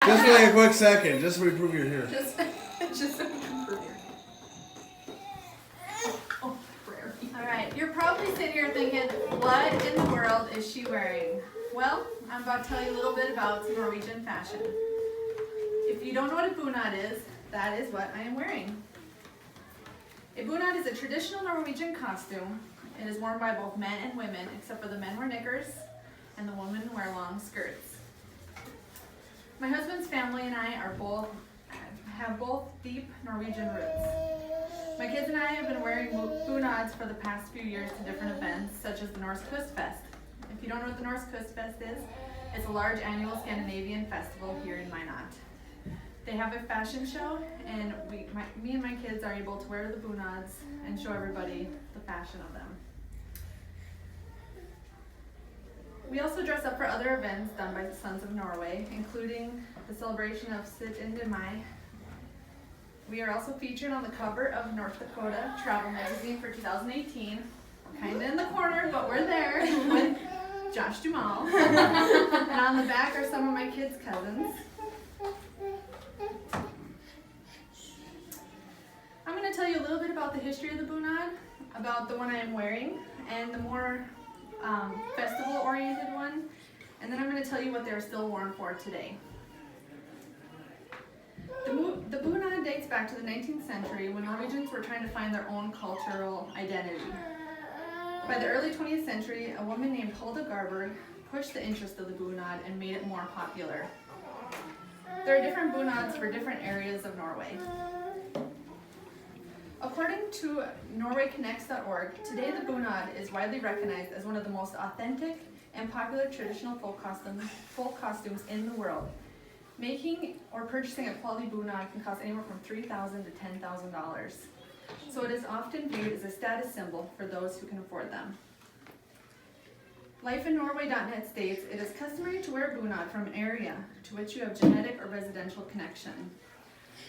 Just for like a quick second, just so we prove you're here. Just so we can prove you're here. Oh, prayer. Alright, you're probably sitting here thinking, what in the world is she wearing? Well, I'm about to tell you a little bit about Norwegian fashion. If you don't know what a bunad is, that is what I am wearing. A bunad is a traditional Norwegian costume. It is worn by both men and women, except for the men wear knickers and the women wear long skirts. My husband's family and I have both deep Norwegian roots. My kids and I have been wearing bunads for the past few years to different events, such as the Norse Kustfest. If you don't know what the Norse Kustfest is, it's a large annual Scandinavian festival here in Minot. They have a fashion show, and me and my kids are able to wear the bunads and show everybody the fashion of them. We also dress up for other events done by the Sons of Norway, including the celebration of Syttende Mai. We are also featured on the cover of North Dakota Travel Magazine for 2018. Kind of in the corner, but we're there with Josh Dumal. And on the back are some of my kids' cousins. I'm going to tell you a little bit about the history of the bunad, about the one I am wearing, and the more festival-oriented one, and then I'm going to tell you what they're still worn for today. The bunad dates back to the 19th century when Norwegians were trying to find their own cultural identity. By the early 20th century, a woman named Hulda Garborg pushed the interest of the bunad and made it more popular. There are different bunads for different areas of Norway. According to NorwayConnects.org, today the bunad is widely recognized as one of the most authentic and popular traditional folk costumes in the world. Making or purchasing a quality bunad can cost anywhere from $3,000 to $10,000. So it is often viewed as a status symbol for those who can afford them. LifeInNorway.net states, it is customary to wear a bunad from an area to which you have genetic or residential connection.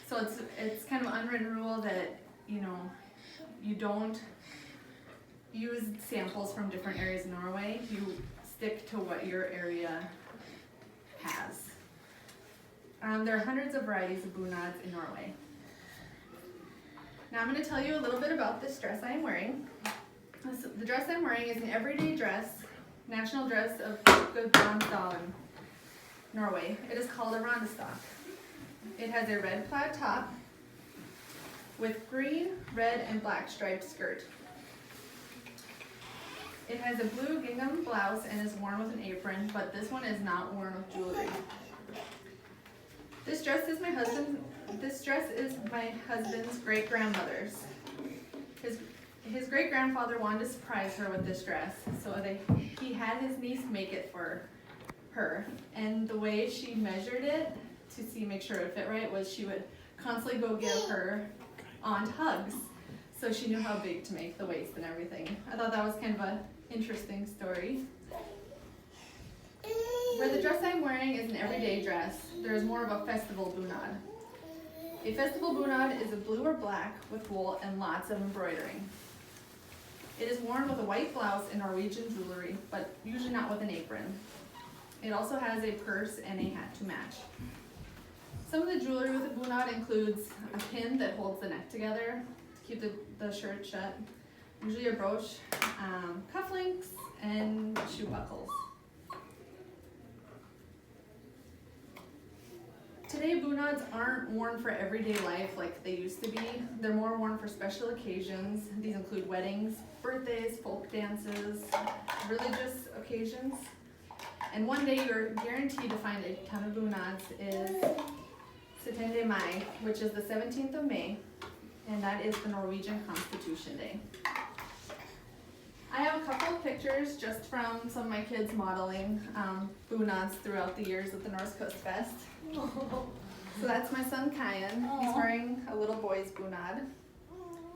So it's kind of an unwritten rule that you don't use samples from different areas of Norway. You stick to what your area has. There are hundreds of varieties of bunads in Norway. Now I'm going to tell you a little bit about this dress I am wearing. The dress I'm wearing is an everyday dress, national dress of Gudbrandsdalen, Norway. It is called a rondestok. It has a red plaid top with green, red, and black striped skirt. It has a blue gingham blouse and is worn with an apron, but this one is not worn with jewelry. This dress is my husband's great-grandmother's. His great-grandfather wanted to surprise her with this dress, so he had his niece make it for her. And the way she measured it to make sure it would fit right was she would constantly go give her aunt hugs, so she knew how big to make the waist and everything. I thought that was kind of an interesting story. Where the dress I'm wearing is an everyday dress, there is more of a festival bunad. A festival bunad is a blue or black with wool and lots of embroidering. It is worn with a white blouse and Norwegian jewelry, but usually not with an apron. It also has a purse and a hat to match. Some of the jewelry with the bunad includes a pin that holds the neck together to keep the shirt shut, usually a brooch, cufflinks, and shoe buckles. Today, bunads aren't worn for everyday life like they used to be. They're more worn for special occasions. These include weddings, birthdays, folk dances, religious occasions. And one day you're guaranteed to find a ton of bunads is Syttende Mai, which is the 17th of May, and that is the Norwegian Constitution Day. I have a couple of pictures just from some of my kids modeling bunads throughout the years at the Norse Kustfest. So that's my son Kyan. He's wearing a little boy's bunad.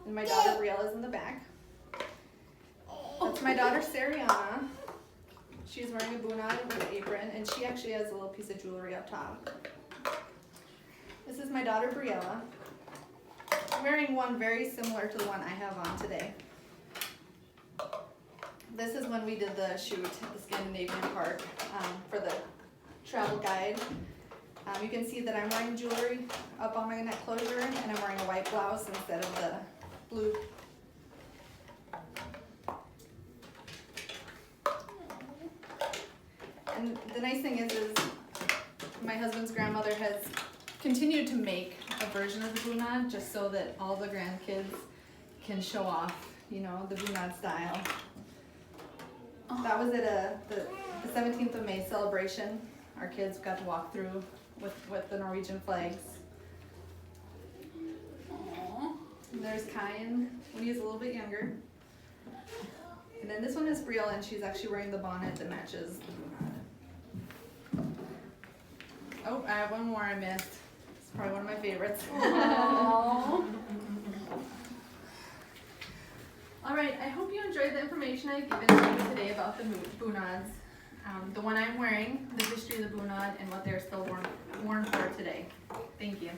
And my daughter Briella's in the back. That's my daughter Sariana. She's wearing a bunad with an apron, and she actually has a little piece of jewelry up top. This is my daughter Briella. I'm wearing one very similar to the one I have on today. This is when we did the shoot at the Scandinavian Park for the travel guide. You can see that I'm wearing jewelry up on my neck closure, and I'm wearing a white blouse instead of the blue. And the nice thing is my husband's grandmother has continued to make a version of the bunad just so that all the grandkids can show off, you know, the bunad style. That was at the 17th of May celebration. Our kids got to walk through with the Norwegian flags. And there's Kyan when he's a little bit younger. And then this one is Brielle, and she's actually wearing the bonnet that matches the bunad. Oh, I have one more I missed. It's probably one of my favorites. All right, I hope you enjoyed the information I've given to you today about the bunads. The one I'm wearing, the history of the bunad, and what they're still worn for today. Thank you.